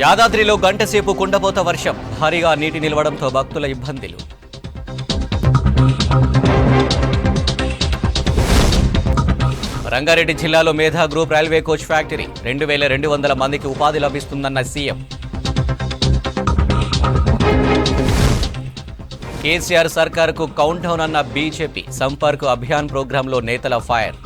యాదాద్రిలో గంటసేపు కుండపోత వర్షం, భారీగా నీటి నిలవడంతో భక్తుల ఇబ్బందులు. రంగారెడ్డి జిల్లాలో మేధా గ్రూప్ రైల్వే కోచ్ ఫ్యాక్టరీ 2200 మందికి ఉపాధి లభిస్తుందన్న సీఎం. కేసీఆర్ సర్కారుకు కౌంట్ డౌన్ అన్న బీజేపీ, సంపర్క్ అభియాన్ ప్రోగ్రాంలో నేతల ఫైర్.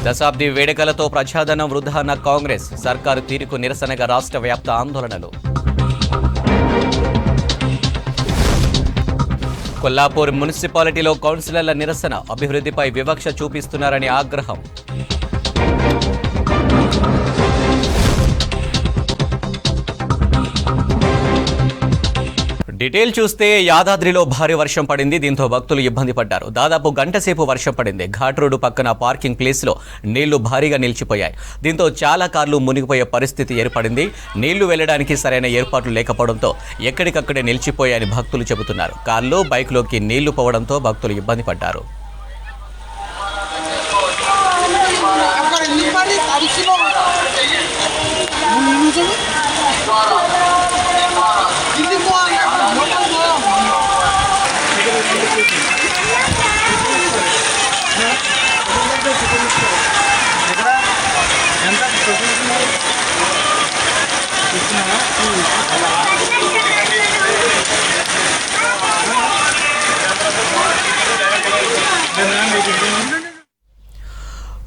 దశాబ్ది వేడుకలతో ప్రజాధనం వృధా అన్న కాంగ్రెస్, సర్కారు తీరుకు నిరసనగా రాష్ట్ర వ్యాప్త ఆందోళనలు. కొల్లాపూర్ మున్సిపాలిటీలో కౌన్సిలర్ల నిరసన, అభివృద్ధిపై వివక్ష చూపిస్తున్నారని ఆగ్రహం. డీటెయిల్ చూస్తే యాదాద్రిలో భారీ వర్షం పడింది. దీంతో భక్తులు ఇబ్బంది పడ్డారు. దాదాపు గంట సేపు వర్షం పడింది. ఘాట్ రోడ్డు పక్కన పార్కింగ్ ప్లేస్లో నీళ్లు భారీగా నిలిచిపోయాయి. దీంతో చాలా కార్లు మునిగిపోయే పరిస్థితి ఏర్పడింది. నీళ్లు వెళ్లడానికి సరైన ఏర్పాట్లు లేకపోవడంతో ఎక్కడికక్కడే నిలిచిపోయాయని భక్తులు చెబుతున్నారు. కార్లు, బైక్లోకి నీళ్లు పోవడంతో భక్తులు ఇబ్బంది పడ్డారు.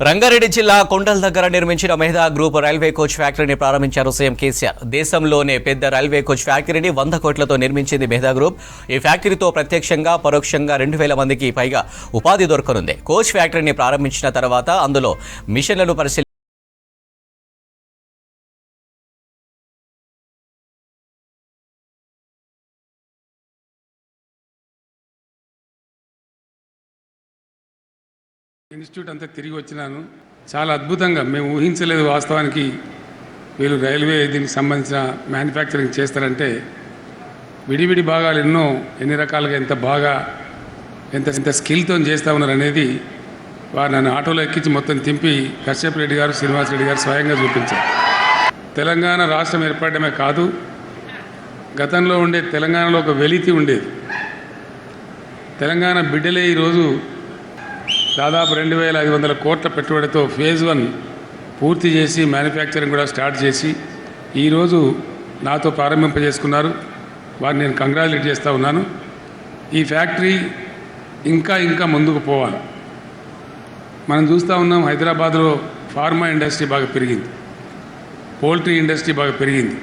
రంగారెడ్డి జిల్లా కొండల దగ్గర నిర్మించిన మేధా గ్రూప్ రైల్వే కోచ్ ఫ్యాక్టరీని ప్రారంభించారు సీఎం కేసీఆర్. దేశంలోనే పెద్ద రైల్వే కోచ్ ఫ్యాక్టరీని 100 కోట్లతో నిర్మించింది మేధా గ్రూప్. ఈ ఫ్యాక్టరీతో ప్రత్యక్షంగా పరోక్షంగా 2000 మందికి పైగా ఉపాధి దొరకనుంది. కోచ్ ఫ్యాక్టరీని ప్రారంభించిన తర్వాత అందులో మిషన్లను ఇన్స్టిట్యూట్ అంతా తిరిగి వచ్చినాను. చాలా అద్భుతంగా, మేము ఊహించలేదు వాస్తవానికి వీళ్ళు రైల్వే దీనికి సంబంధించిన మ్యానుఫ్యాక్చరింగ్ చేస్తారంటే. విడివిడి భాగాలు ఎన్ని రకాలుగా ఎంత బాగా ఎంత స్కిల్తో చేస్తూ ఉన్నారు అనేది వారు నన్ను ఆటోలో ఎక్కించి మొత్తం తింపి కశ్యప్ రెడ్డి గారు, శ్రీనివాస్ రెడ్డి గారు స్వయంగా చూపించారు. తెలంగాణ రాష్ట్రం ఏర్పడమే కాదు, గతంలో ఉండే తెలంగాణలో ఒక వెలితి ఉండేది. తెలంగాణ బిడ్డలే ఈరోజు దాదాపు 2500 కోట్ల పెట్టుబడితో ఫేజ్ 1 పూర్తి చేసి మ్యానుఫ్యాక్చరింగ్ కూడా స్టార్ట్ చేసి ఈరోజు నాతో ప్రారంభింపజేసుకున్నారు. వారిని నేను కంగ్రాచులేట్ చేస్తూ ఉన్నాను. ఈ ఫ్యాక్టరీ ఇంకా ముందుకు పోవాలి. మనం చూస్తూ ఉన్నాం, హైదరాబాద్లో ఫార్మా ఇండస్ట్రీ బాగా పెరిగింది, పోల్ట్రీ ఇండస్ట్రీ బాగా పెరిగింది.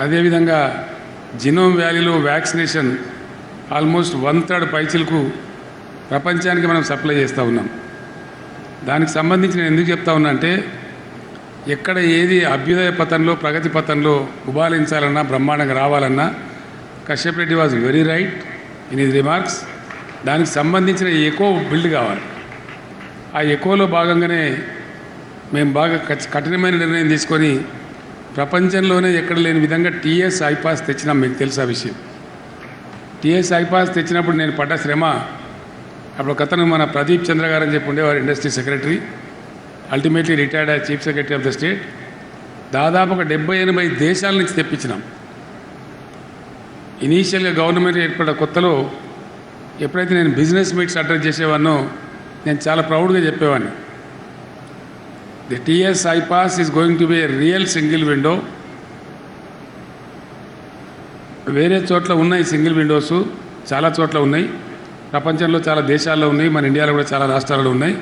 అదేవిధంగా జినోమ్ వ్యాలీలో వ్యాక్సినేషన్ ఆల్మోస్ట్ 1/3 పైచిలకు ప్రపంచానికి మనం సప్లై చేస్తూ ఉన్నాం. దానికి సంబంధించి నేను ఎందుకు చెప్తా ఉన్నా అంటే, ఎక్కడ ఏది అభ్యుదయ పథంలో, ప్రగతి పథంలో ఉబాలించాలన్నా, బ్రహ్మాండంగా రావాలన్నా Kashyap Reddy was very right in his remarks. దానికి సంబంధించిన ఎకో బిల్డ్ కావాలి. ఆ ఎకోలో భాగంగానే మేము బాగా కఠినమైన నిర్ణయం తీసుకొని ప్రపంచంలోనే ఎక్కడ లేని విధంగా టీఎస్ ఐపాస్ తెచ్చినాం. మీకు తెలుసా విషయం? టీఎస్ ఐపాస్ తెచ్చినప్పుడు నేను పడ్డ శ్రమ, అప్పుడు కథను మన ప్రదీప్ చంద్ర గారు అని చెప్పి ఉండేవారు, industry secretary, ultimately retired as chief secretary of the state. దాదాపు ఒక 70-80 దేశాల నుంచి తెప్పించినాం. ఇనీషియల్గా గవర్నమెంట్ ఏర్పడ్డ కొత్తలో ఎప్పుడైతే నేను బిజినెస్ మీట్స్ అటెండ్ చేసేవాడినో నేను చాలా ప్రౌడ్గా చెప్పేవాడిని, the TS iPASS is going to be A real single window. వేరే చోట్ల ఉన్నాయి సింగిల్ విండోస్, చాలా చోట్ల ఉన్నాయి, ప్రపంచంలో చాలా దేశాల్లో ఉన్నాయి, మన ఇండియాలో కూడా చాలా రాష్ట్రాల్లో ఉన్నాయి.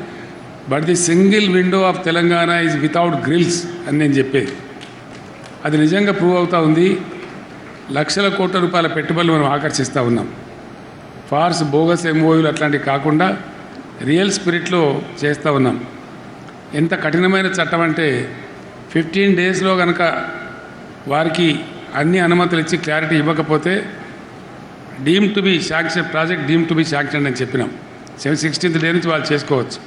But the single window of Telangana is without grills అని నేను చెప్పేది. అది నిజంగా ప్రూవ్ అవుతూ ఉంది. లక్షల కోట్ల రూపాయల పెట్టుబడులు మనం ఆకర్షిస్తూ ఉన్నాం. ఫార్స్, బోగస్ ఎంఓయూలు అట్లాంటివి కాకుండా రియల్ స్పిరిట్లో చేస్తూ ఉన్నాం. ఎంత కఠినమైన చట్టం అంటే 15 డేస్లో కనుక వారికి అన్ని అనుమతులు ఇచ్చి క్లారిటీ ఇవ్వకపోతే deem to be sanction, project deem to be sanction అని చెప్పినాం. 16th డే నుంచి వాళ్ళు చేసుకోవచ్చు.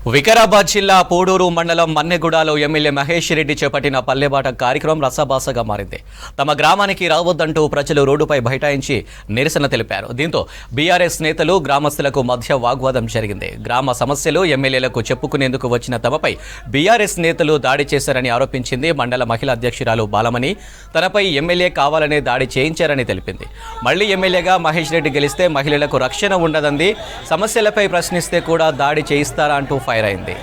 వికారాబాద్ జిల్లా పూడూరు మండలం మన్నెగూడలో ఎమ్మెల్యే మహేష్ రెడ్డి చేపట్టిన పల్లెబాట కార్యక్రమం రసాభాసగా మారింది. తమ గ్రామానికి రావద్దంటూ ప్రజలు రోడ్డుపై బైఠాయించి నిరసన తెలిపారు. దీంతో బీఆర్ఎస్ నేతలు గ్రామస్తులకు మధ్య వాగ్వాదం జరిగింది. గ్రామ సమస్యలు ఎమ్మెల్యేలకు చెప్పుకునేందుకు వచ్చిన తమపై బీఆర్ఎస్ నేతలు దాడి చేశారని ఆరోపించింది. మండల మహిళా అధ్యక్షురాలు బాలమణి తనపై ఎమ్మెల్యే కావాలనే దాడి చేయించారని తెలిపింది. మళ్లీ ఎమ్మెల్యేగా మహేష్ రెడ్డి గెలిస్తే మహిళలకు రక్షణ ఉండదంది. సమస్యలపై ప్రశ్నిస్తే కూడా దాడి చేయిస్తారా అంటూ ఫైర్ అయింది.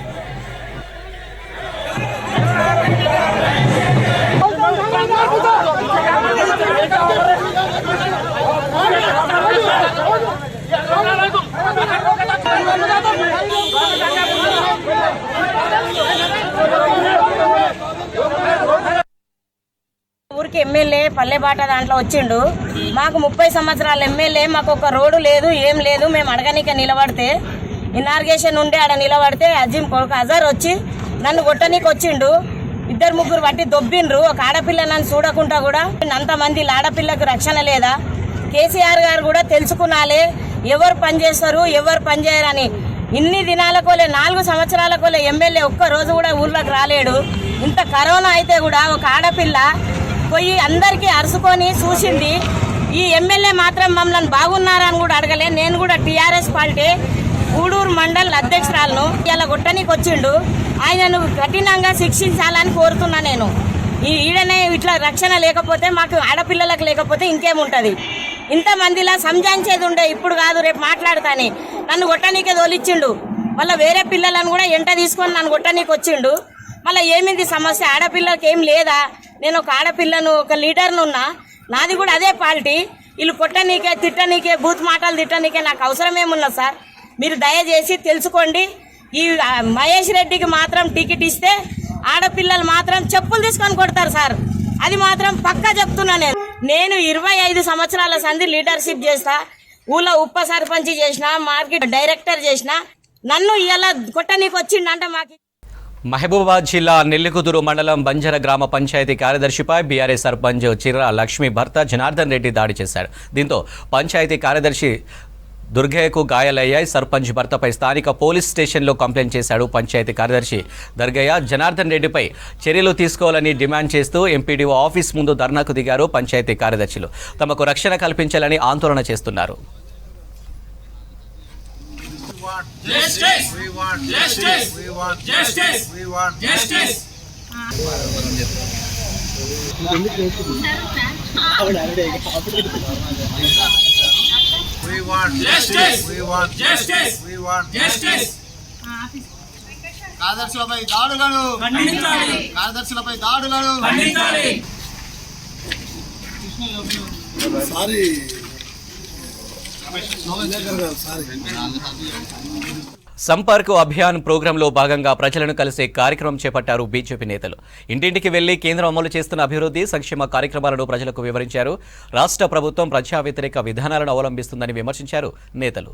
ఊరికి ఎమ్మెల్యే పల్లెబాట దాంట్లో వచ్చిండు. మాకు 30 సంవత్సరాల ఎమ్మెల్యే, మాకు ఒక రోడ్డు లేదు, ఏం లేదు. మేము అడగనిక నిలబడితే ఇనార్గేషన్ ఉండే ఆడ నిలబడితే అజీం కొడుకు అజర్ వచ్చి నన్ను కొట్టనీకి వచ్చిండు. 2-3 బట్టి దొబ్బిండ్రు. ఒక ఆడపిల్ల నన్ను చూడకుండా కూడా అంతమంది ఆడపిల్లకు రక్షణ లేదా? కేసీఆర్ గారు కూడా తెలుసుకున్నాలే ఎవరు పనిచేస్తారు ఎవరు పనిచేయరని. ఇన్ని దినాలకోలే 4 సంవత్సరాలకోలే ఎమ్మెల్యే ఒక్క రోజు కూడా ఊర్లోకి రాలేడు. ఇంత కరోనా అయితే కూడా ఒక ఆడపిల్ల పోయి అందరికీ అరుచుకొని చూసింది. ఈ ఎమ్మెల్యే మాత్రం మమ్మల్ని బాగున్నారని కూడా అడగలే. నేను కూడా టీఆర్ఎస్ పార్టీ పూడూరు మండల్ అధ్యక్షురాలను ఇలా కొట్టనీకి వచ్చిండు. ఆయనను కఠినంగా శిక్షించాలని కోరుతున్నా. నేను ఈడనే ఇట్లా రక్షణ లేకపోతే మాకు ఆడపిల్లలకు లేకపోతే ఇంకేముంటుంది? ఇంతమందిలా సంజాయించేది ఉండే, ఇప్పుడు కాదు రేపు మాట్లాడతాని. నన్ను కొట్టనీకే తోలిచ్చిండు. మళ్ళీ వేరే పిల్లలను కూడా ఎంట తీసుకొని నన్ను కొట్టనీకి వచ్చిండు. మళ్ళీ ఏమింది సమస్య? ఆడపిల్లకి ఏం లేదా? నేను ఒక ఆడపిల్లను, ఒక లీడర్ను ఉన్నా, నాది కూడా అదే పార్టీ. వీళ్ళు కొట్టనీకే తిట్టనీకే బూత్ మాటలు తిట్టనీకే నాకు అవసరమేమున్నా సార్? మీరు దయచేసి తెలుసుకోండి. ఈ మహేష్ రెడ్డికి మాత్రం టికెట్ ఇస్తే ఆడపిల్లలు మాత్రం చెప్పులు తీసుకొని కొడతారు సార్. అది మాత్రం పక్కా చెప్తున్నా. నేను 25 సంవత్సరాల సంధి లీడర్షిప్ చేస్తా. ఊళ్ళో ఉప సర్పంచ్ చేసిన, మార్కెట్ డైరెక్టర్ చేసిన. నన్ను ఇలా కొట్టనీకి వచ్చిండంటే మాకు. మహబూబాబాద్ జిల్లా నెల్లికుదురు మండలం బంజర గ్రామ పంచాయతీ కార్యదర్శిపై బీఆర్ఎస్ సర్పంచ్ చిర్ర లక్ష్మి భర్త జనార్దన్ రెడ్డి దాడి చేశాడు. దీంతో పంచాయతీ కార్యదర్శి దుర్గయ్యకు గాయాలయ్యాయి. సర్పంచ్ భర్తపై స్థానిక పోలీస్ స్టేషన్లో కంప్లైంట్ చేశాడు. పంచాయతీ కార్యదర్శి దుర్గయ్య జనార్దన్ రెడ్డిపై చర్యలు తీసుకోవాలని డిమాండ్ చేస్తూ ఎంపీడీఓ ఆఫీస్ ముందు ధర్నాకు దిగారు. పంచాయతీ కార్యదర్శులు తమకు రక్షణ కల్పించాలని ఆందోళన చేస్తున్నారు. We want justice. We want justice. We want justice. కార్యదర్శులపై దాడులను ఖండించాలి. కార్యదర్శులపై దాడులను ఖండించాలి. సారీ సంపర్క్ అభియాన్ ప్రోగ్రాంలో భాగంగా ప్రజలను కలిసే కార్యక్రమం చేపట్టారు బీజేపీ నేతలు. ఇంటింటికి వెళ్లి కేంద్రం అమలు చేస్తున్న అభివృద్ధి సంక్షేమ కార్యక్రమాలను ప్రజలకు వివరించారు. రాష్ట్ర ప్రభుత్వం ప్రజా వ్యతిరేక విధానాలను అవలంబిస్తుందని విమర్శించారు నేతలు.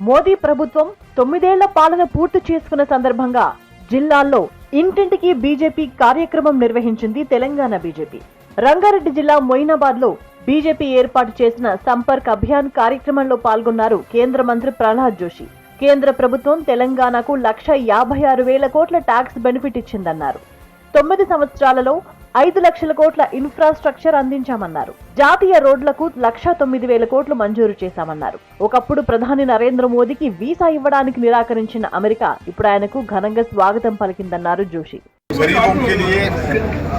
మోదీ ప్రభుత్వం 9 ఏళ్ల పాలన పూర్తి చేసుకున్న సందర్భంగా జిల్లాల్లో ఇంటింటికి బీజేపీ కార్యక్రమం నిర్వహించింది తెలంగాణ బీజేపీ. రంగారెడ్డి జిల్లా మొయినాబాద్ లో బీజేపీ ఏర్పాటు చేసిన సంపర్క్ అభియాన్ కార్యక్రమంలో పాల్గొన్నారు కేంద్ర మంత్రి ప్రహ్లాద్ జోషి. కేంద్ర ప్రభుత్వం తెలంగాణకు 1,56,000 కోట్ల ట్యాక్స్ బెనిఫిట్ ఇచ్చిందన్నారు. 9 సంవత్సరాలలో 5 లక్షల కోట్ల ఇన్ఫ్రాస్ట్రక్చర్ అందించామన్నారు. జాతీయ రోడ్లకు 1,09,000 కోట్లు మంజూరు చేశామన్నారు. ఒకప్పుడు ప్రధాని నరేంద్ర మోదీకి వీసా ఇవ్వడానికి నిరాకరించిన అమెరికా ఇప్పుడు ఆయనకు ఘనంగా స్వాగతం పలికిందన్నారు జోషి. गरीबों के लिए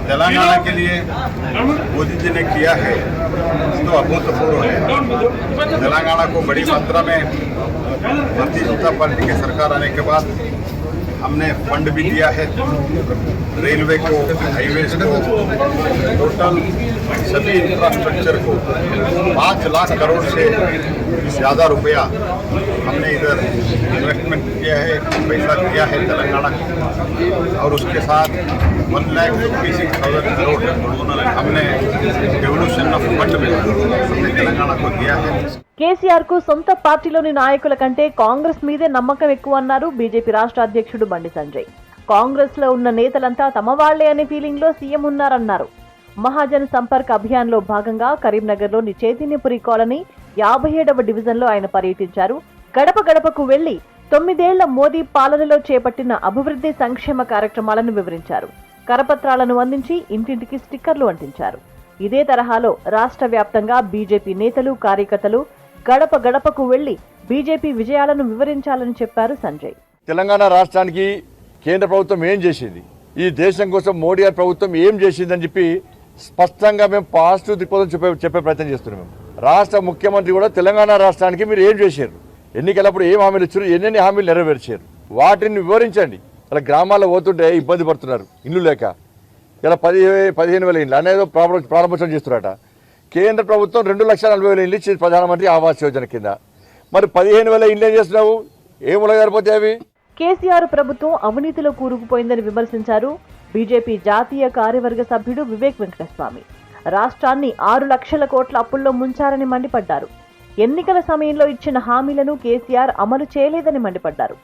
तेलंगाना के लिए मोदी जी ने किया है तो अभूतपूर्व है। तेलंगाना को बड़ी मात्रा में भारतीय जनता पार्टी की सरकार आने के बाद हमने फंड भी दिया है। रेलवे को, हाईवेज को, टोटल सभी इंफ्रास्ट्रक्चर को 5 लाख करोड़ से ज़्यादा रुपया हमने इधर इन्वेस्टमेंट किया है, पैसा दिया है तेलंगाना को। और उसके साथ 1,56,000 करोड़ हमने डेवल्यूशन ऑफ फंड में हमने तेलंगाना को दिया है। కేసీఆర్ కు సొంత పార్టీలోని నాయకుల కంటే కాంగ్రెస్ మీదే నమ్మకం ఎక్కువ అన్నారు బీజేపీ రాష్ట్ర అధ్యక్షుడు బండి సంజయ్. కాంగ్రెస్ లో ఉన్న నేతలంతా తమ వాళ్లే అనే ఫీలింగ్ లో సీఎం ఉన్నారన్నారు. మహాజన్ సంపర్క్ అభియాన్లో భాగంగా కరీంనగర్లోని చైతన్యపురి కాలనీ 57వ డివిజన్లో ఆయన పర్యటించారు. గడప గడపకు వెళ్లి 9 ఏళ్ల మోదీ పాలనలో చేపట్టిన అభివృద్ధి సంక్షేమ కార్యక్రమాలను వివరించారు. కరపత్రాలను అందించి ఇంటింటికి స్టిక్కర్లు అంటించారు. ఇదే తరహాలో రాష్ట్ర వ్యాప్తంగా బీజేపీ నేతలు, కార్యకర్తలు గడప గడపకు వెళ్లి బీజేపీ విజయాలను వివరించాలని చెప్పారు సంజయ్. తెలంగాణ రాష్ట్రానికి కేంద్ర ప్రభుత్వం ఏం చేసింది, ఈ దేశం కోసం మోడీ గారి ప్రభుత్వం ఏం చేసిందని చెప్పి స్పష్టంగా మేము పాజిటివ్ దృక్పథం చెప్పే ప్రయత్నం చేస్తున్నాం. రాష్ట్ర ముఖ్యమంత్రి కూడా తెలంగాణ రాష్ట్రానికి మీరు ఏం చేశారు, ఎన్నికలప్పుడు ఏం హామీలు ఇచ్చారు, ఎన్నెన్ని హామీలు నెరవేర్చారు, వాటిని వివరించండి. ఇలా గ్రామాల్లో పోతుంటే ఇబ్బంది పడుతున్నారు ఇల్లు లేక. ఇలా 15,000 ఇళ్ళు అనేది ప్రారంభోత్సవం చేస్తున్నారట. కేంద్ర ప్రభుత్వం 2,40,000 ఇళ్ళు ఇచ్చింది ప్రధానమంత్రి ఆవాస్ యోజన కింద. మరి 15,000 ఇళ్ళు ఏం చేస్తున్నావు, ఏం ఉలగరిపోతాయి అవి? కేసీఆర్ ప్రభుత్వం అవినీతిలో కూరుకుపోయిందని విమర్శించారు బీజేపీ జాతీయ కార్యవర్గ సభ్యుడు వివేక్ వెంకటస్వామి. రాష్ట్రాన్ని 6 లక్షల కోట్ల అప్పుల్లో ముంచారని మండిపడ్డారు. ఎన్నికల సమయంలో ఇచ్చిన హామీలను కేసీఆర్ అమలు చేయలేదని మండిపడ్డారు.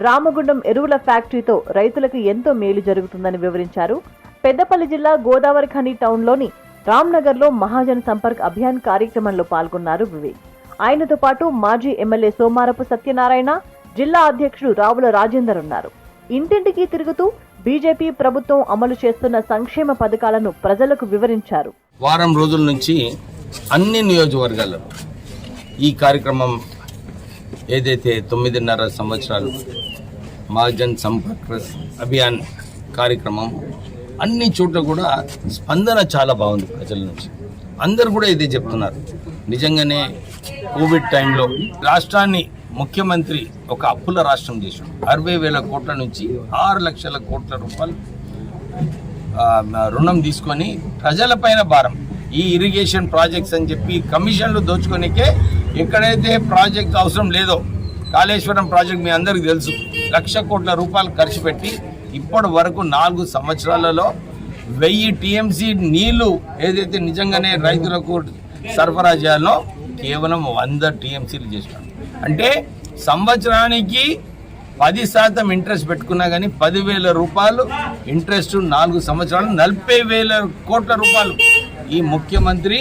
రామగుండం ఎరువుల ఫ్యాక్టరీతో రైతులకు ఎంతో మేలు జరుగుతుందని వివరించారు. పెద్దపల్లి జిల్లా గోదావరి ఖని టౌన్లోని రామ్నగర్లో మహాజన్ సంపర్క్ అభియాన్ కార్యక్రమంలో పాల్గొన్నారు వివేక్. ఆయనతో పాటు మాజీ ఎమ్మెల్యే సోమారపు సత్యనారాయణ, జిల్లా అధ్యక్షుడు రావుల రాజేందర్ ఉన్నారు. ఇంటింటికి తిరుగుతూ బీజేపీ ప్రభుత్వం అమలు చేస్తున్న సంక్షేమ పథకాలను ప్రజలకు వివరించారు. వారం రోజుల నుంచి అన్ని నియోజకవర్గాల్లో ఈ కార్యక్రమం ఏదైతే 9.5 సంవత్సరాలు మహాజన్ సంపర్క్ అభియాన్ కార్యక్రమం అన్ని చోట్ల కూడా స్పందన చాలా బాగుంది ప్రజల నుంచి. అందరు కూడా ఇదే చెప్తున్నారు. నిజంగానే కోవిడ్ టైంలో రాష్ట్రాన్ని ముఖ్యమంత్రి ఒక అప్పుల రాష్ట్రం చేశాడు. 60,000 కోట్ల నుంచి 6 లక్షల కోట్ల రూపాయలు రుణం తీసుకొని ప్రజలపైన భారం. ఈ ఇరిగేషన్ ప్రాజెక్ట్స్ అని చెప్పి కమిషన్లు దోచుకోనికే ఎక్కడైతే ప్రాజెక్ట్ అవసరం లేదో, కాళేశ్వరం ప్రాజెక్ట్ మీ అందరికీ తెలుసు, 1,00,000 కోట్ల రూపాయలు ఖర్చు పెట్టి ఇప్పటి వరకు 4 సంవత్సరాలలో 1000 టీఎంసీ నీళ్లు ఏదైతే నిజంగానే రైతులకు సరఫరా చేయాలో కేవలం 100 టీఎంసీలు చేసినాడు. అంటే సంవత్సరానికి 10% ఇంట్రెస్ట్ పెట్టుకున్నా కానీ 10,000 రూపాయలు ఇంట్రెస్ట్ 4 సంవత్సరాలు 40,000 కోట్ల రూపాయలు ఈ ముఖ్యమంత్రి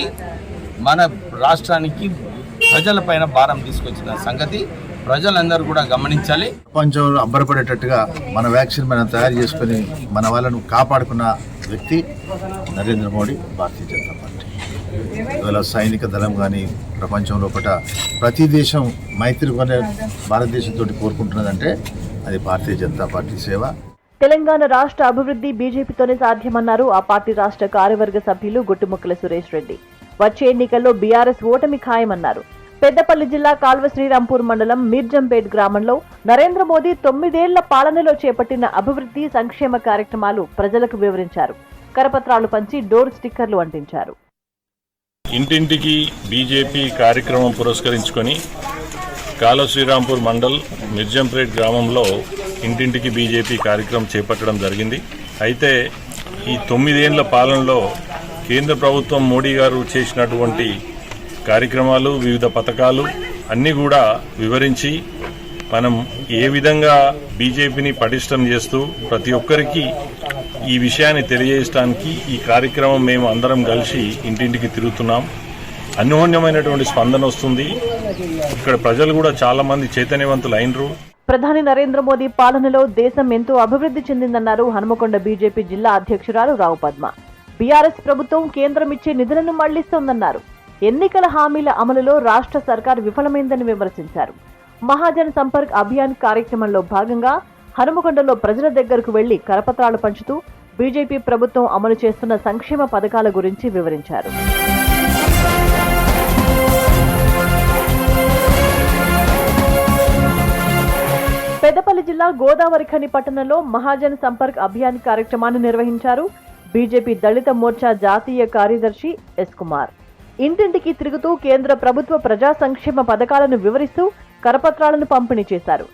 మన రాష్ట్రానికి ప్రజలపైన భారం తీసుకొచ్చిన సంగతి ప్రజలందరూ కూడా గమనించాలి. ప్రపంచంలో అబ్బరపడేటట్టుగా మన వ్యాక్సిన్ మనం తయారు చేసుకుని మన వాళ్ళను కాపాడుకున్న వ్యక్తి నరేంద్ర మోడీ, భారతీయ జనతా పార్టీ. ఇవాళ సైనిక దళం కానీ ప్రపంచం లోపల ప్రతి దేశం మైత్రి కొనే భారతదేశంతో కోరుకుంటున్నదంటే అది భారతీయ జనతా పార్టీ సేవ. తెలంగాణ రాష్ట్ర అభివృద్ధి బీజేపీతోనే సాధ్యమన్నారు ఆ పార్టీ రాష్ట్ర కార్యవర్గ సభ్యులు గుట్టుముక్కల సురేష్ రెడ్డి. వచ్చే ఎన్నికల్లో బీఆర్ఎస్ ఓటమి ఖాయమన్నారు. పెద్దపల్లి జిల్లా కాల్వ శ్రీరాంపూర్ మండలం మీర్జంపేట్ గ్రామంలో నరేంద్ర మోదీ 9 ఏళ్ల పాలనలో చేపట్టిన అభివృద్ధి సంక్షేమ కార్యక్రమాలు ప్రజలకు వివరించారు. కరపత్రాలు పంచి డోర్ స్టిక్కర్లు అంటించారు. ఇంటింటికి బీజేపీ కార్యక్రమం పురస్కరించుకొని కాల్వ శ్రీరాంపూర్ మండల్ మిర్జంపేట్ గ్రామంలో ఇంటింటికి బీజేపీ కార్యక్రమం చేపట్టడం జరిగింది. అయితే ఈ 9 ఏళ్ల పాలనలో కేంద్ర ప్రభుత్వం మోడీ గారు చేసినటువంటి కార్యక్రమాలు, వివిధ పథకాలు అన్నీ కూడా వివరించి మనం ఏ విధంగా బీజేపీని పటిష్టం చేస్తూ ప్రతి ఒక్కరికి ఈ విషయాన్ని తెలియజేయడానికి ఈ కార్యక్రమం మేము అందరం కలిసి ఇంటింటికి తిరుగుతున్నాం. అన్యోన్యమైనటువంటి స్పందన వస్తుంది. ఇక్కడ ప్రజలు కూడా చాలా మంది చైతన్యవంతులు అయినరు. ప్రధాని నరేంద్ర మోదీ పాలనలో దేశం ఎంతో అభివృద్ధి చెందిందన్నారు హనుమకొండ బీజేపీ జిల్లా అధ్యక్షురాలు రావు పద్మ. బీఆర్ఎస్ ప్రభుత్వం కేంద్రం ఇచ్చే నిధులను మళ్లిస్తోందన్నారు. ఎన్నికల హామీల అమలులో రాష్ట్ర సర్కార్ విఫలమైందని విమర్శించారు. మహాజన్ సంపర్క్ అభియాన్ కార్యక్రమంలో భాగంగా హనుమకొండలో ప్రజల దగ్గరకు వెళ్లి కరపత్రాలు పంచుతూ బీజేపీ ప్రభుత్వం అమలు చేస్తున్న సంక్షేమ పథకాల గురించి వివరించారు. పెద్దపల్లి జిల్లా గోదావరి ఖని పట్టణంలో మహాజన్ సంపర్క్ అభియాన్ కార్యక్రమాన్ని నిర్వహించారు బీజేపీ దళిత మోర్చా జాతీయ కార్యదర్శి ఎస్ కుమార్. ఇంటింటికి తిరుగుతూ కేంద్ర ప్రభుత్వ ప్రజా సంక్షేమ పథకాలను వివరిస్తూ కరపత్రాలను పంపిణీ చేశారు.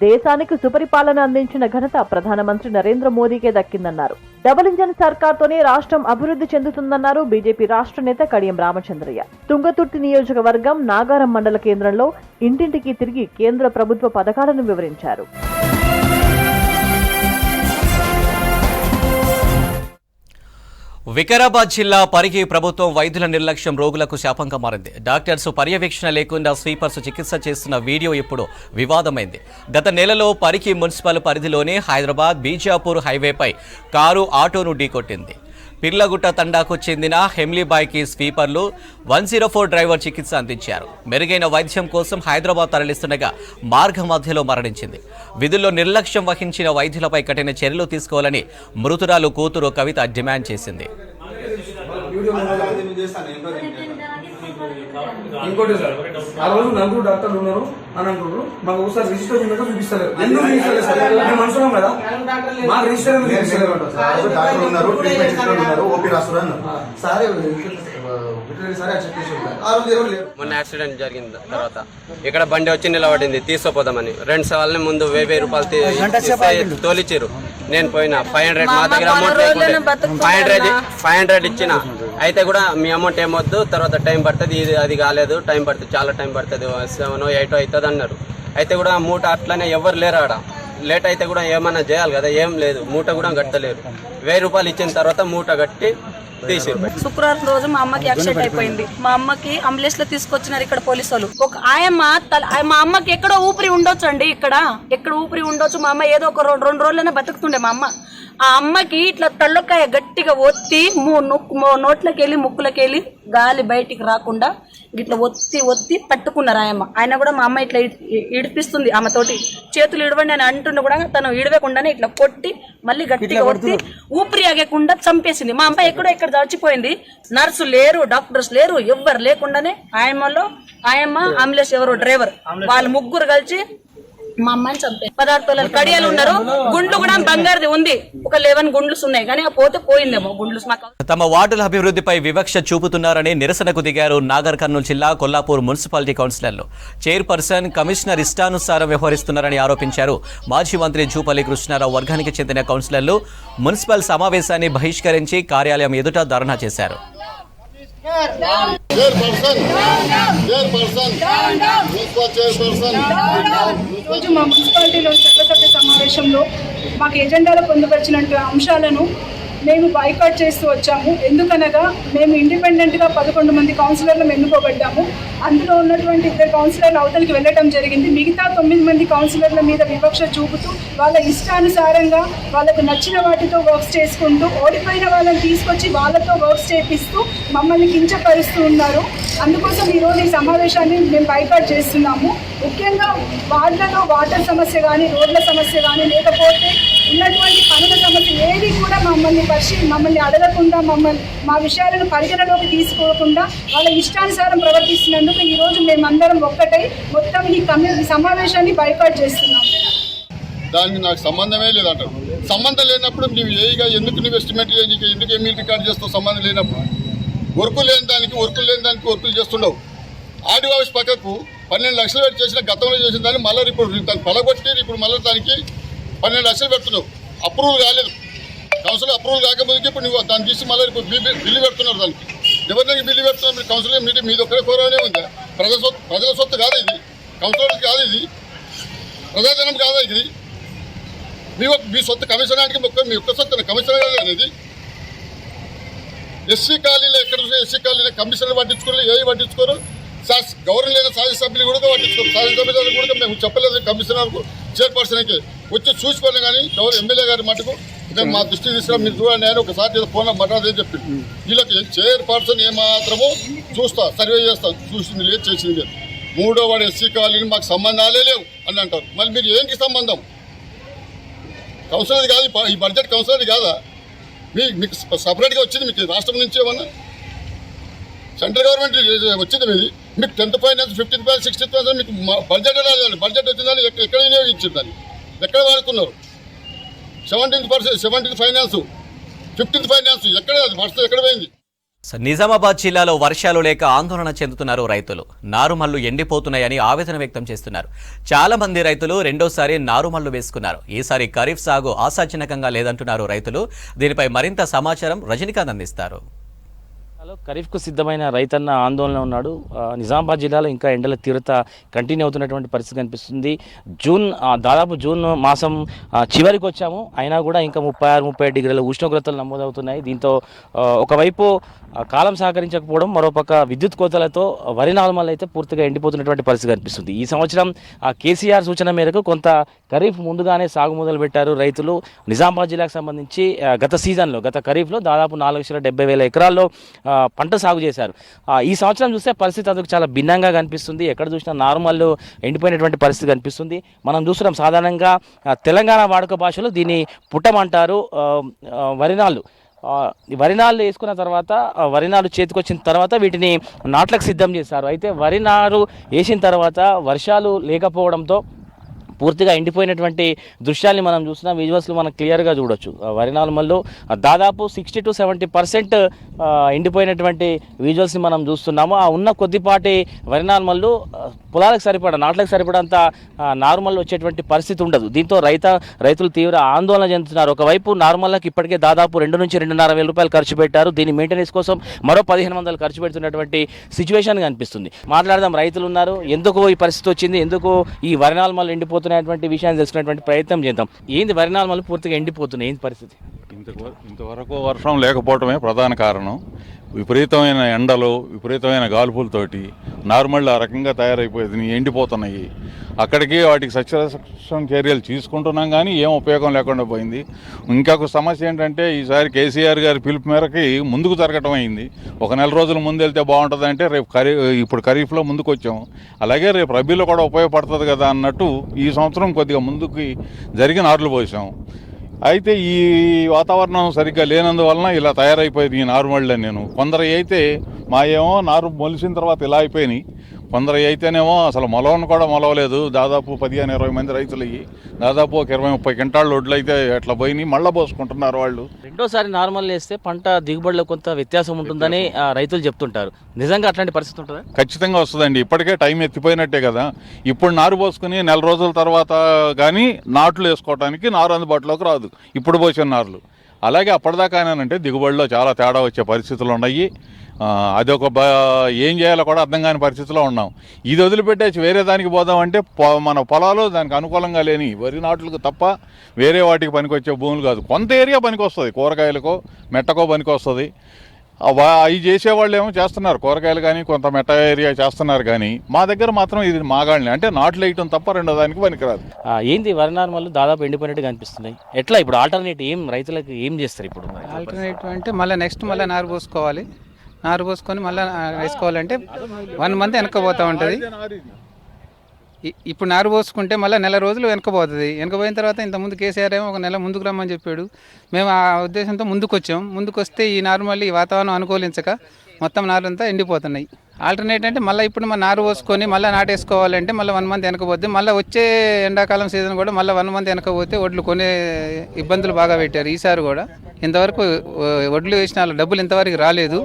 దేశానికి సుపరిపాలన అందించిన ఘనత ప్రధానమంత్రి నరేంద్ర మోదీకే దక్కిందన్నారు. డబుల్ ఇంజన్ సర్కార్తోనే రాష్ట్రం అభివృద్ధి చెందుతుందన్నారు బీజేపీ రాష్ట్ర నేత కడియం రామచంద్రయ్య. తుంగతుర్తి నియోజకవర్గం నాగారం మండల కేంద్రంలో ఇంటింటికి తిరిగి కేంద్ర ప్రభుత్వ పథకాలను వివరించారు. వికారాబాద్ జిల్లా పరిగి ప్రభుత్వం వైద్యుల నిర్లక్ష్యం రోగులకు శాపంగా మారింది. డాక్టర్స్ పర్యవేక్షణ లేకుండా స్వీపర్స్ చికిత్స చేస్తున్న వీడియో ఇప్పుడు వివాదమైంది. గత నెలలో పరిగి మున్సిపల్ పరిధిలోని హైదరాబాద్ బీజాపూర్ హైవేపై కారు ఆటోను ఢీకొట్టింది. పిర్లగుట్ట తండాకు చెందిన హెమ్లీబాయ్కి స్వీపర్లు 104 డ్రైవర్ చికిత్స అందించారు. మెరుగైన వైద్యం కోసం హైదరాబాద్ తరలిస్తుండగా మార్గ మధ్యలో మరణించింది. విధుల్లో నిర్లక్ష్యం వహించిన వైద్యులపై కఠిన చర్యలు తీసుకోవాలని మృతురాలు కూతురు కవిత డిమాండ్ చేసింది. ఇంకోటి సార్, ఆ రోజు నలుగురు డాక్టర్లు ఉన్నారు అని అంటున్నారు. మాకు ఒకసారి రిజిస్టర్ ఉన్నట్టు చూపిస్తలేదు. ఎందుకు చూపిస్తలేదు సార్? మేము అనుకున్నాం కదా, మాకు రిజిస్టర్ డాక్టర్లు ఉన్నారు, ట్రీట్మెంట్ ఇస్తున్నారు ఉన్నారు, ఓపీ రాస్తున్నారు సరే. మొన్న యాక్సిడెంట్ జరిగిన తర్వాత ఇక్కడ బండి వచ్చి నిలబడింది తీసుకోపోదామని. 2 సవాళ్ళని ముందు 1000 రూపాయలు తోలిచ్చారు. నేను పోయినా 500 మా దగ్గర అమౌంట్ లేకుంటే 500 ఇచ్చిన. అయితే కూడా మీ అమౌంట్ ఏమొద్దు, తర్వాత టైం పడుతుంది, ఇది అది కాలేదు, టైం పడుతుంది, చాలా టైం పడుతుంది, 7 8 అవుతుంది అన్నారు. అయితే కూడా మూట అట్లనే ఎవరు లేరు ఆడ. లేట్ అయితే కూడా ఏమన్నా చేయాలి కదా, ఏం లేదు, మూట కూడా కట్టలేరు. 1000 రూపాయలు ఇచ్చిన తర్వాత మూట కట్టి తీసిరు. శుక్రవారం రోజు మా అమ్మకి యాక్సిడెంట్ అయిపోయింది. మా అమ్మకి అంబులెన్స్ లో తీసుకొచ్చినారు ఇక్కడ పోలీసు వాళ్ళు. ఒక ఆయమ్మ మా అమ్మకి ఎక్కడో ఊపిరి ఉండొచ్చు అండి, ఎక్కడ ఊపిరి ఉండొచ్చు. మా అమ్మ ఏదో ఒక 2 రోజులనే బతుకుతుండే మా అమ్మ. ఆ అమ్మకి ఇట్లా తల్లొక్కాయ గట్టిగా ఒత్తి నోట్లకి వెళ్ళి ముక్కులకి వెళ్ళి గాలి బయటికి రాకుండా ఇట్లా ఒత్తి పట్టుకున్నారు ఆయమ్మ. ఆయన కూడా మా అమ్మ ఇట్లా ఇడిపిస్తుంది, ఆమె తోటి చేతులు ఇడవండి అని అంటుండే కూడా తను ఇడవకుండానే ఇట్లా కొట్టి మళ్ళీ గట్టిగా ఒత్తి ఊపిరి ఆగకుండా చంపేసింది. మా అమ్మ ఎక్కడో ఇక్కడ చచ్చిపోయింది. నర్సు లేరు, డాక్టర్స్ లేరు, ఎవ్వరు లేకుండానే ఆయమ్మ అంబులెన్స్ ఎవరు డ్రైవర్ వాళ్ళు ముగ్గురు కలిసి మా అమ్మాయిని చంపారు. 16 తొలల కడియాలు ఉన్నారు. గుండ్లు కూడా బంగారుది ఉంది, ఒక 11 గుండ్లు ఉన్నాయి, కానీ పోయిందేమో గుండ్లు. తమ వార్డుల అభివృద్ధిపై వివక్ష చూపుతున్నారని నిరసనకు దిగారు నాగర్ కర్నూలు జిల్లా కొల్లాపూర్ మున్సిపాలిటీ కౌన్సిలర్లు. చైర్పర్సన్ కమిషనర్ ఇష్టానుసారం వ్యవహరిస్తున్నారని ఆరోపించారు. మాజీ మంత్రి జూపల్లి కృష్ణారావు వర్గానికి చెందిన కౌన్సిలర్లు మున్సిపల్ సమావేశాన్ని బహిష్కరించి కార్యాలయం ఎదుట ధర్నా చేశారు. రోజు మా మున్సిపాలిటీలో సర్వసభ్య సమావేశంలో మాకు ఎజెండాలో పొందుపరిచినట్టు అంశాలను మేము బాయ్కాట్ చేస్తూ వచ్చాము. ఎందుకనగా మేము ఇండిపెండెంట్గా 11 మంది కౌన్సిలర్లను ఎన్నుకోబడ్డాము. అందులో ఉన్నటువంటి 2 కౌన్సిలర్లు అవతలికి వెళ్ళడం జరిగింది. మిగతా 9 మంది కౌన్సిలర్ల మీద వివక్ష చూపుతూ వాళ్ళ ఇష్టానుసారంగా వాళ్ళకు నచ్చిన వాటితో వర్క్స్ చేసుకుంటూ ఓడిపోయిన వాళ్ళని తీసుకొచ్చి వాళ్ళతో వర్క్స్ చేపిస్తూ మమ్మల్ని కించపరుస్తూ ఉన్నారు. అందుకోసం ఈరోజు ఈ సమావేశాన్ని మేము బాయ్కాట్ చేస్తున్నాము. ముఖ్యంగా వార్డులలో వాటర్ సమస్య కానీ, రోడ్ల సమస్య కానీ, లేకపోతే ఉన్నటువంటి పనుల సమస్య ఏది కూడా మమ్మల్ని అడగకుండా మా విషయాలను పరిగణలోకి తీసుకోకుండా వాళ్ళ ఇష్టానుసారం ప్రవర్తిస్తున్నందుకు ఈరోజు మేమందరం ఒక్కటై మొత్తం ఈ సమావేశాన్ని బాయ్కాట్ చేస్తున్నాము. దానికి నాకు సంబంధమే లేదంటారు. సంబంధం లేనప్పుడు నువ్వు ఏయిగా ఎందుకు ఎస్టిమేట్ ఎందుకు ఏమీ రికార్డు చేస్తావు? సంబంధం లేనప్పుడు వర్కులు లేని దానికి వర్కులు చేస్తుండవు. ఆర్డీ ఆఫీస్ పక్కకు 12 లక్షలు పెట్టి చేసిన గతంలో చేసిన దాన్ని మళ్ళీ ఇప్పుడు దాన్ని పలగొట్టి ఇప్పుడు మళ్ళీ దానికి 12 లక్షలు పెడుతున్నావు. అప్రూవల్ కాలేదు, కౌన్సిల్ అప్రూవల్ కాకపోతే ఇప్పుడు నువ్వు దాన్ని తీసి మళ్ళీ ఇప్పుడు బిల్లు పెడుతున్నారు. దానికి ఎవరిదానికి బిల్లు పెడుతున్నారు? మీరు కౌన్సిలర్ మీటింగ్ మీద ఒక్కడే కోరనే ఉంది. ప్రజల సొత్తు కాదు ఇది, కౌన్సిలర్ కాదు ఇది, ప్రజాధనం కాదా ఇది? మీ సొత్తు కమిషనర్కి మీ ఒక్క సొత్తు కమిషనర్ అనేది. ఎస్సీ కాలనీలో ఎక్కడ చూసే ఎస్సీ కాలనీలో కమిషనర్ పట్టించుకోరు, ఏ పట్టించుకోరు. గవర్నర్ లేదా శాసనసభ్యులు కూడా పట్టించుకోరు. శాసనసభ్యులు కూడా మేము చెప్పలేదు కమిషనర్కు చైర్పర్సన్కి వచ్చి చూసిపోయినా కానీ ఎవరు ఎమ్మెల్యే గారి మటుకు మా దృష్టికి తీసుకురా, మీరు చూడండి అని ఒకసారి ఫోన్లో మాట్లాడదని చెప్పింది. వీళ్ళకి చైర్పర్సన్ ఏమాత్రమో చూస్తా, సర్వే చేస్తా, చూసింది లేదు, చేసింది లేదు. 3వ వార్డు ఎస్సీ కాలనీ మాకు సంబంధాలే లేవు అని అంటారు. మళ్ళీ మీరు ఏంటి సంబంధం? కౌన్సిలర్ కాదు ఈ బడ్జెట్, కౌన్సిలర్ కాదా? మీకు సపరేట్గా వచ్చింది మీకు రాష్ట్రం నుంచి ఏమన్నా? సెంట్రల్ గవర్నమెంట్ వచ్చింది మీది. మీకు 10th finance, 15th finance, 16th finance మీకు బడ్జెట్ రాలేదు. బడ్జెట్ వచ్చిందని ఎక్కడ వినియోగించిందని ఎక్కడ వాడుతున్నారు? 17th ఫైనాన్స్, 15th ఫైనాన్స్ ఎక్కడ ఎక్కడ పోయింది? నిజామాబాద్ జిల్లాలో వర్షాలు లేక ఆందోళన చెందుతున్నారు రైతులు. నారుమళ్లు ఎండిపోతున్నాయని ఆవేదన వ్యక్తం చేస్తున్నారు. చాలా మంది రైతులు రెండోసారి నారుమళ్లు వేసుకున్నారు. ఈసారి ఖరీఫ్ సాగు ఆశాజనకంగా లేదంటున్నారు రైతులు. దీనిపై మరింత సమాచారం రజనీకాంత్ అందిస్తారు. ఖరీఫ్కు సిద్ధమైన రైతన్న ఆందోళన ఉన్నాడు. నిజామాబాద్ జిల్లాలో ఇంకా ఎండల తీవ్రత కంటిన్యూ అవుతున్నటువంటి పరిస్థితి కనిపిస్తుంది. దాదాపు జూన్ మాసం చివరికి వచ్చాము, అయినా కూడా ఇంకా 36-37 డిగ్రీల ఉష్ణోగ్రతలు నమోదవుతున్నాయి. దీంతో ఒకవైపు కాలం సహకరించకపోవడం, మరోపక్క విద్యుత్ కోతలతో వరి నాలుమలు అయితే పూర్తిగా ఎండిపోతున్నటువంటి పరిస్థితి కనిపిస్తుంది. ఈ సంవత్సరం కేసీఆర్ సూచన మేరకు కొంత ఖరీఫ్ ముందుగానే సాగు మొదలు పెట్టారు రైతులు. నిజామాబాద్ జిల్లాకు సంబంధించి గత ఖరీఫ్లో దాదాపు 4,70,000 ఎకరాల్లో పంట సాగు చేశారు. ఈ సంవత్సరం చూస్తే పరిస్థితి అందుకు చాలా భిన్నంగా కనిపిస్తుంది. ఎక్కడ చూసినా నార్మల్ ఎండిపోయినటువంటి పరిస్థితి కనిపిస్తుంది. మనం చూస్తున్నాం సాధారణంగా తెలంగాణ వాడుక భాషలో దీన్ని పుట్టమంటారు. వరినాళ్ళు వేసుకున్న తర్వాత వరినారు చేతికొచ్చిన తర్వాత వీటిని నాట్లకు సిద్ధం చేస్తారు. అయితే వరినారు వేసిన తర్వాత వర్షాలు లేకపోవడంతో పూర్తిగా ఎండిపోయినటువంటి దృశ్యాల్ని మనం చూస్తున్నాం. విజువల్స్లో మనం క్లియర్గా చూడొచ్చు. వరి నాలుమల్లో దాదాపు 60-70% ఎండిపోయినటువంటి విజువల్స్ని మనం చూస్తున్నాము. ఆ ఉన్న కొద్దిపాటి వరి నాలుమల్లో పొలాలకు సరిపడా, నాట్లకు సరిపడంత నార్మల్ వచ్చేటువంటి పరిస్థితి ఉండదు. దీంతో రైతులు తీవ్ర ఆందోళన చెందుతున్నారు. ఒకవైపు నార్మల్కి ఇప్పటికే దాదాపు 2,000-2,500 రూపాయలు ఖర్చు పెట్టారు. దీని మెయింటెనెన్స్ కోసం మరో 1,500 ఖర్చు పెడుతున్నటువంటి సిచ్యువేషన్ కనిపిస్తుంది. మాట్లాడదాం, రైతులు ఉన్నారు. ఎందుకు ఈ పరిస్థితి వచ్చింది, ఎందుకు ఈ వరి నాలుమలు ఎండిపోతున్నటువంటి విషయాన్ని తెలుసుకునేటువంటి ప్రయత్నం చేద్దాం. ఏంది వరి నాలుమలు పూర్తిగా ఎండిపోతున్నాయి, ఏంది పరిస్థితి? ఇంతవరకు వర్షం లేకపోవడమే ప్రధాన కారణం. విపరీతమైన ఎండలు, విపరీతమైన గాల్పులతోటి నార్మల్ ఆ రకంగా తయారైపోయింది, ఎండిపోతున్నాయి. అక్కడికి వాటికి సస్యరక్షణ చర్యలు తీసుకుంటున్నాం కానీ ఏం ఉపయోగం లేకుండా పోయింది. ఇంకొక సమస్య ఏంటంటే ఈసారి కేసీఆర్ గారి పిలుపు మేరకి ముందుకు జరగటం అయింది. ఒక నెల రోజుల ముందు వెళ్తే బాగుంటుందంటే ఇప్పుడు ఖరీఫ్లో ముందుకు వచ్చాము. అలాగే రేపు రబీలో కూడా ఉపయోగపడుతుంది కదా అన్నట్టు ఈ సంవత్సరం కొద్దిగా ముందుకు జరిగి నార్లు పోసాము. అయితే ఈ వాతావరణం సరిగ్గా లేనందువలన ఇలా తయారైపోయింది ఈ నారుమళ్ళే. కొందరు అయితే మా ఏమో నారు మొలిసిన తర్వాత ఇలా అయిపోయినాయి, కొందరు అయితేనేమో అసలు మొలవను కూడా మొలవలేదు. దాదాపు 15-20 మంది రైతులు అయ్యి దాదాపు ఒక 20-30 క్వింటాళ్ళు ఒడ్లు అయితే అట్లా పోయినాయి, మళ్ళీ పోసుకుంటున్నారు వాళ్ళు. రెండోసారి నార్మల్ వేస్తే పంట దిగుబడిలో కొంత వ్యత్యాసం ఉంటుందని రైతులు చెప్తుంటారు. నిజంగా అట్లాంటి పరిస్థితి ఉంటుందా? ఖచ్చితంగా వస్తుందండి. ఇప్పటికే టైం ఎత్తిపోయినట్టే కదా. ఇప్పుడు నారు పోసుకుని నెల రోజుల తర్వాత కానీ నాట్లు వేసుకోవడానికి నారు అందుబాటులోకి రాదు ఇప్పుడు పోసిన నారులు. అలాగే అప్పటిదాకానంటే దిగుబడిలో చాలా తేడా వచ్చే పరిస్థితులు ఉన్నాయి. అదొక ఏం చేయాలో కూడా అర్థం కాని పరిస్థితిలో ఉన్నాం. ఇది వదిలిపెట్టేసి వేరే దానికి పోదామంటే మన పొలాలు దానికి అనుకూలంగా లేని వరి నాట్లకు తప్ప వేరే వాటికి పనికొచ్చే భూములు కాదు. కొంత ఏరియా పనికి వస్తుంది, కూరగాయలకో మెట్టకో పనికి వస్తుంది. అవి చేసేవాళ్ళు ఏమో చేస్తున్నారు, కూరగాయలు కానీ కొంత మెట్ట ఏరియా చేస్తున్నారు. కానీ మా దగ్గర మాత్రం ఇది మాగాళ్ళని అంటే నాట్లు వేయటం తప్ప రెండో దానికి పనికిరాదు. ఏంది వరి నార్మల్ దాదాపు ఎండిపోయినట్టుగా అనిపిస్తున్నాయి. ఎట్లా ఇప్పుడు ఆల్టర్నేట్ రైతులకు ఏం చేస్తారు ఇప్పుడు? ఆల్టర్నేటివ్ అంటే మళ్ళీ నారు పోసుకోవాలి. నారు పోసుకొని మళ్ళీ వేసుకోవాలంటే 1 మంత్ వెనకపోతూ ఉంటుంది. ఇప్పుడు నారు పోసుకుంటే మళ్ళీ నెల రోజులు వెనకపోతుంది. వెనకపోయిన తర్వాత ఇంతకుముందు కేసీఆర్ ఏమో ఒక నెల ముందుకు రమ్మని చెప్పాడు. మేము ఆ ఉద్దేశంతో ముందుకు వచ్చాం. ముందుకు వస్తే ఈ నారు మళ్ళీ ఈ వాతావరణం అనుకూలించక మొత్తం నారంతా ఎండిపోతున్నాయి. ఆల్టర్నేట్ అంటే మళ్ళీ ఇప్పుడు మన నారు పోసుకొని మళ్ళీ నాటేసుకోవాలంటే మళ్ళీ 1 మంత్ వెనకపోతే మళ్ళీ వచ్చే ఎండాకాలం సీజన్ కూడా మళ్ళీ 1 మంత్ వెనకపోతే వడ్లు కొనే ఇబ్బందులు బాగా పెట్టారు. ఈసారి కూడా ఇంతవరకు వడ్లు వేసిన డబ్బులు ఇంతవరకు రాలేదు.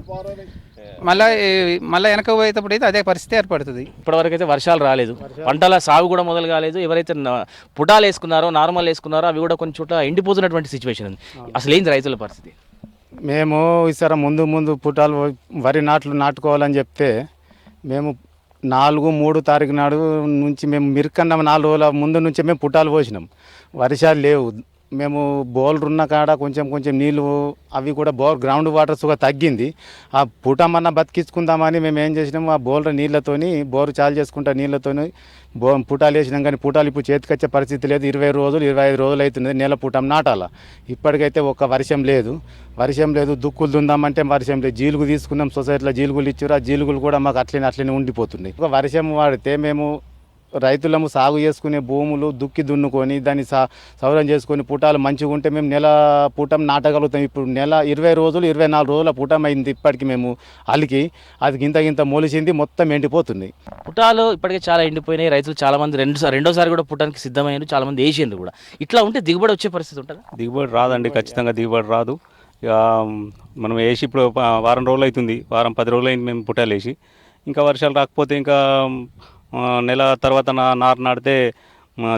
మళ్ళీ వెనకపోయేటప్పుడు అయితే అదే పరిస్థితి ఏర్పడుతుంది. ఇప్పటివరకు అయితే వర్షాలు రాలేదు, పంటల సాగు కూడా మొదలు కాలేదు. ఎవరైతే పుటాలు వేసుకున్నారో, నార్మల్ వేసుకున్నారో అవి కూడా కొన్ని చోట్ల ఎండిపోతున్నటువంటి సిచ్యువేషన్ ఉంది. అసలు ఏంది రైతుల పరిస్థితి? మేము ఈసారి ముందు పుటాలు వరి నాటుకోవాలని చెప్తే మేము 4-3 తారీఖు నాడు నుంచి మేము మిరకన్న 4 రోజుల ముందు నుంచే మేము పుటాలు పోసినాం. వర్షాలు లేవు. మేము బోర్లు ఉన్న కాడ కొంచెం నీళ్ళు అవి కూడా గ్రౌండ్ వాటర్స్ కూడా తగ్గింది. ఆ పుటమన్నా బతికించుకుందామని మేము ఏం చేసినాము, ఆ బోర్ల నీళ్ళతోని బోరు చాలు చేసుకుంటా నీళ్ళతోని పుటాలు వేసినాం. కానీ పుటాలు ఇప్పుడు చేతికొచ్చే పరిస్థితి లేదు. 20 రోజులు 25 రోజులు అవుతుంది నెల పుటం నాటాల. ఇప్పటికైతే ఒక్క వర్షం లేదు. దుక్కులు దుందామంటే వర్షం లేదు. జీలుగు తీసుకున్నాం, సొసైటీలో జీలుగులు ఇచ్చారు. ఆ జీలుగులు కూడా మాకు అట్లనే ఉండిపోతున్నాయి. ఒక వర్షం వాడితే మేము రైతులము సాగు చేసుకునే భూములు దుక్కి దున్నుకొని దాన్ని సౌరం చేసుకొని పుటాలు మంచిగా ఉంటే మేము నెల పుటం నాటగలుగుతాం. ఇప్పుడు నెల 20 రోజులు 24 రోజుల పుటం అయింది. ఇప్పటికి మేము అలికి అది గింత మొలిసింది, మొత్తం ఎండిపోతున్నాయి. పుటాలు ఇప్పటికే చాలా ఎండిపోయినాయి. రైతులు చాలా మంది రెండోసారి కూడా పుటానికి సిద్ధమయ్యారు. చాలా మంది వేసిండ్రు కూడా. ఇట్లా ఉంటే దిగుబడి వచ్చే పరిస్థితి ఉంటుందా? దిగుబడి రాదండి, ఖచ్చితంగా దిగుబడి రాదు. ఇక మనం వేసి ఇప్పుడు వారం రోజులు అవుతుంది, వారం 10 రోజులు అయింది మేము పుటాలు వేసి. ఇంకా వర్షాలు రాకపోతే ఇంకా నెల తర్వాత నారు నాటితే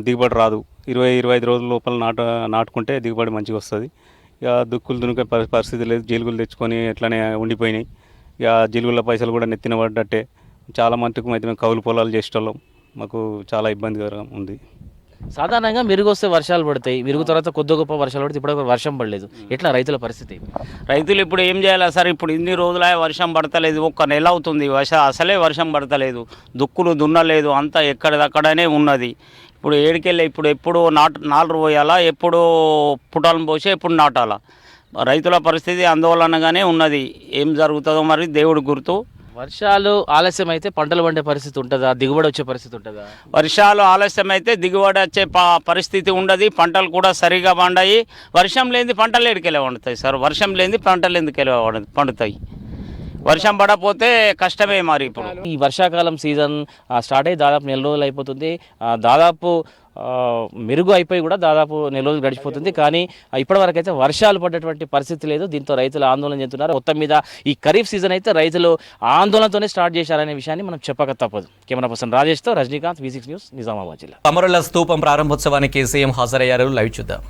దిగుబడి రాదు. 20-25 రోజుల లోపల నాటుకుంటే దిగుబడి మంచిగా వస్తుంది. ఇక దుక్కులు దున్నుకే పరిస్థితి లేదు. జీలుగులు తెచ్చుకొని ఎట్లనే ఉండిపోయినాయి. ఇక జిలుగుల పైసలు కూడా నెత్తిన పడ్డట్టే. చాలా మటుకు అయితే మేము కౌలు పొలాలు చేసేటోళ్ళం. మాకు చాలా ఇబ్బందికరంగా ఉంది. సాధారణంగా మెరుగు వస్తే వర్షాలు పడతాయి, మెరుగు తర్వాత కొద్ది గొప్ప వర్షాలు పడితే ఇప్పుడు వర్షం పడలేదు. ఎట్లా రైతుల పరిస్థితి? రైతులు ఇప్పుడు ఏం చేయాలి సార్? ఇప్పుడు ఇన్ని రోజులే వర్షం పడతలేదు, ఒక్క నెల అవుతుంది అసలే వర్షం పడతలేదు, దుక్కులు దున్నలేదు, అంతా ఎక్కడిదక్కడనే ఉన్నది. ఇప్పుడు ఏడికెళ్ళి ఎప్పుడు నాట్లు పోయాలా, ఎప్పుడు పుటాలను పోసి ఎప్పుడు నాటాలా? రైతుల పరిస్థితి ఆందోళనగానే ఉన్నది. ఏం జరుగుతుందో మరి దేవుడి గుర్తు. వర్షాలు ఆలస్యం అయితే పంటలు పండే పరిస్థితి ఉంటుందా? దిగుబడి వచ్చే పరిస్థితి ఉంటుందా? వర్షాలు ఆలస్యం అయితే దిగుబడి వచ్చే పరిస్థితి ఉండదు. పంటలు కూడా సరిగా పండాయి. వర్షం లేని పంటలు ఎడికెళ్ళి పండుతాయి సార్? వర్షం లేని పంటలు ఎందుకెళ్ళి పండుతాయి? వర్షం పడకపోతే కష్టమే. మరి ఇప్పుడు ఈ వర్షాకాలం సీజన్ స్టార్ట్ అయ్యి దాదాపు నెల రోజులు అయిపోతుంది. దాదాపు మెరుగు అయిపోయి కూడా దాదాపు నెల రోజులు గడిచిపోతుంది. కానీ ఇప్పటివరకు అయితే వర్షాలు పడ్డటువంటి పరిస్థితి లేదు. దీంతో రైతులు ఆందోళన చెందుతున్నారు. మొత్తం మీద ఈ ఖరీఫ్ సీజన్ అయితే రైతులు ఆందోళనతోనే స్టార్ట్ చేశారనే విషయాన్ని మనం చెప్పక తప్పదు. కెమెరా పర్సన్ రాజేష్తో రజనీకాంత్, V6 న్యూస్, నిజామాబాద్ జిల్లా. అమరుల స్తూపం ప్రారంభోత్సవానికి సీఎం హాజరయ్యారు. లైవ్ చూద్దాం.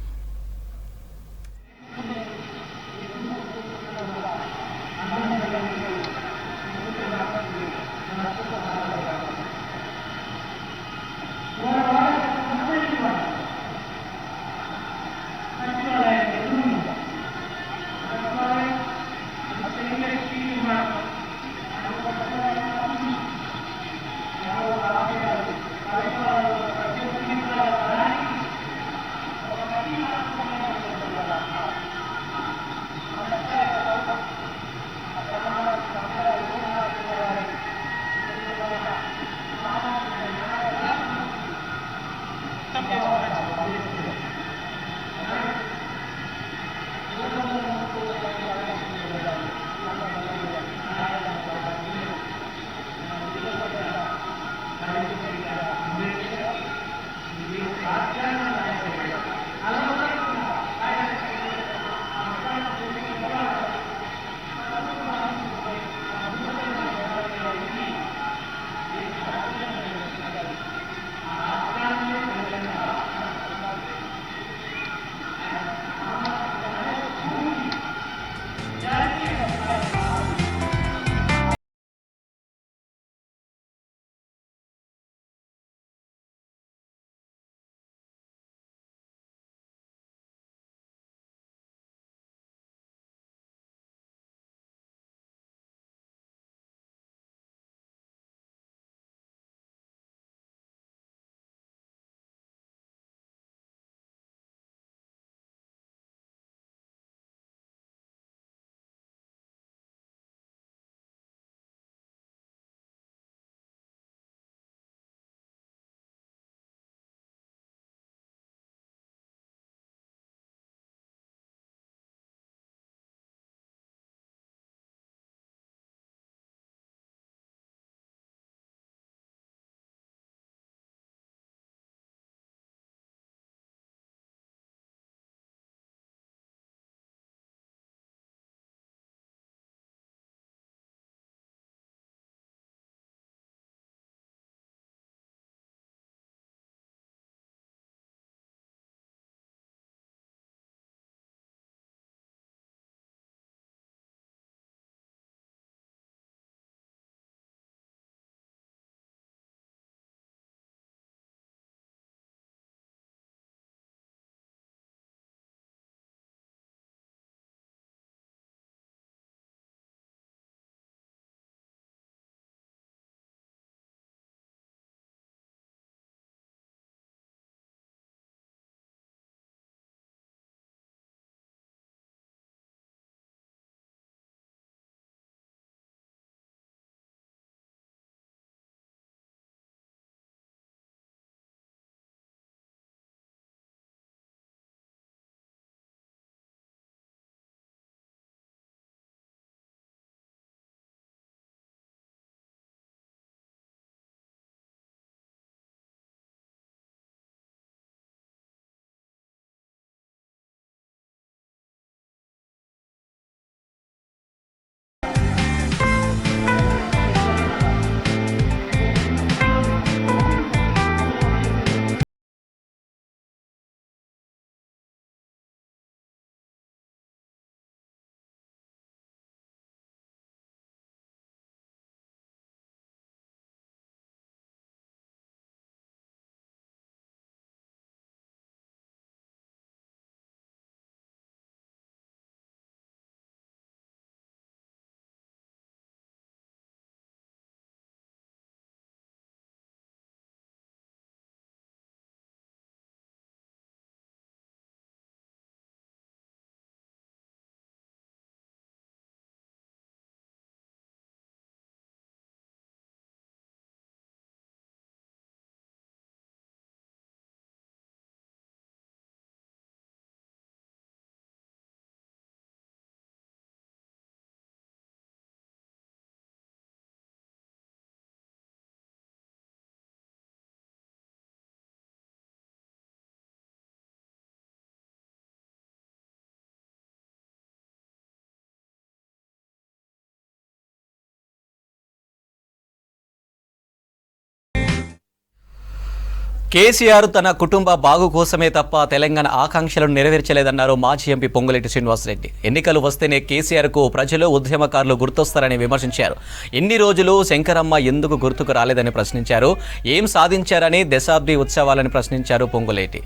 కేసీఆర్ తన కుటుంబ బాగు కోసమే తప్ప తెలంగాణ ఆకాంక్షలను నెరవేర్చలేదన్నారు మాజీ ఎంపీ పొంగులేటి శ్రీనివాసరెడ్డి. ఎన్నికలు వస్తేనే కేసీఆర్కు ప్రజలు, ఉద్యమకారులు గుర్తొస్తారని విమర్శించారు. ఇన్ని రోజులు శంకరమ్మ ఎందుకు గుర్తుకు రాలేదని ప్రశ్నించారు. ఏం సాధించారని దశాబ్ది ఉత్సవాలని ప్రశ్నించారు పొంగులేటి.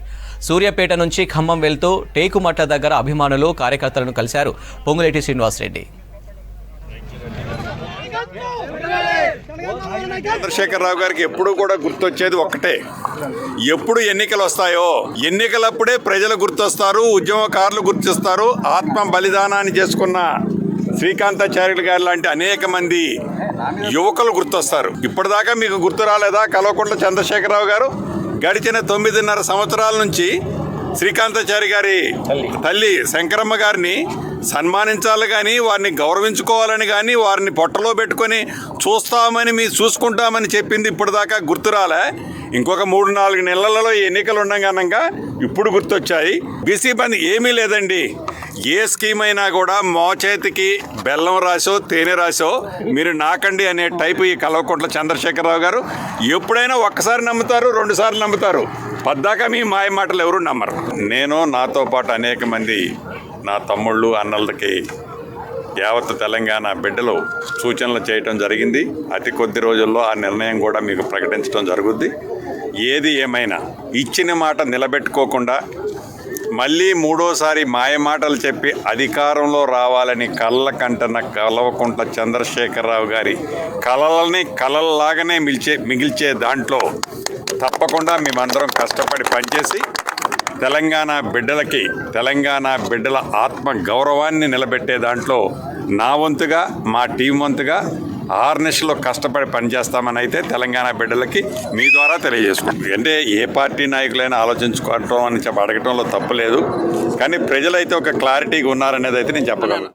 సూర్యాపేట నుంచి ఖమ్మం వెళ్తూ టేకుమట్ల దగ్గర అభిమానులు, కార్యకర్తలను కలిశారు పొంగులేటి శ్రీనివాసరెడ్డి. చంద్రశేఖరరావు గారికి ఎప్పుడు కూడా గుర్తొచ్చేది ఒక్కటే, ఎప్పుడు ఎన్నికలు వస్తాయో ఎన్నికలప్పుడే ప్రజలు గుర్తొస్తారు, ఉద్యమకారులు గుర్తిస్తారు. ఆత్మ బలిదానాన్ని చేసుకున్న శ్రీకాంతాచార్యులు గారు లాంటి అనేక మంది యువకులు గుర్తొస్తారు. ఇప్పటిదాకా మీకు గుర్తు రాలేదా? కల్వకుంట్ల చంద్రశేఖరరావు గారు గడిచిన 9.5 సంవత్సరాల నుంచి శ్రీకాంతాచారి గారి తల్లి శంకరమ్మ గారిని సన్మానించాలి కానీ, వారిని గౌరవించుకోవాలని కానీ, వారిని పొట్టలో పెట్టుకొని చూసుకుంటామని చెప్పింది ఇప్పటిదాకా గుర్తురాలే. ఇంకొక 3-4 నెలలలో ఎన్నికలు ఉండగానంగా ఇప్పుడు గుర్తొచ్చాయి. బీసీ బంద్ ఏమీ లేదండి. ఏ స్కీమ్ అయినా కూడా మోచేతికి బెల్లం రాసో తేనె రాసో మీరు నాకండి అనే టైపు ఈ కల్వకుంట్ల చంద్రశేఖరరావు గారు. ఎప్పుడైనా ఒక్కసారి నమ్ముతారు, 2 సార్లు నమ్ముతారు, పద్దాక మీ మాయ మాటలు ఎవరు నమ్మరు. నేను, నాతో పాటు అనేక మంది నా తమ్ముళ్ళు, అన్నలకి, యావత్ తెలంగాణ బిడ్డలు సూచనలు చేయటం జరిగింది. అతి కొద్ది రోజుల్లో ఆ నిర్ణయం కూడా మీకు ప్రకటించడం జరుగుద్ది. ఏది ఏమైనా ఇచ్చిన మాట నిలబెట్టుకోకుండా మళ్ళీ 3వసారి మాయమాటలు చెప్పి అధికారంలో రావాలని కళ్ళకంటన కల్వకుంట్ల చంద్రశేఖరరావు గారి కలలని కలల్లాగానే మిగిల్చే దాంట్లో తప్పకుండా మేమందరం కష్టపడి పనిచేసి తెలంగాణ బిడ్డలకి, తెలంగాణ బిడ్డల ఆత్మ గౌరవాన్ని నిలబెట్టే దాంట్లో నా వంతుగా, మా టీం వంతుగా ఆర్నెస్లో కష్టపడి పనిచేస్తామని అయితే తెలంగాణ బిడ్డలకి మీ ద్వారా తెలియజేసుకుంటాం. అంటే ఏ పార్టీ నాయకులైనా ఆలోచించుకోవటం అని అడగటంలో తప్పులేదు, కానీ ప్రజలైతే ఒక క్లారిటీగా ఉన్నారనేది అయితే నేను చెప్పగలను.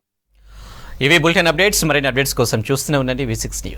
ఇవి బులెటిన్ అప్డేట్స్. మరిన్ని అప్డేట్స్ కోసం చూస్తూనే ఉండండి V6 News.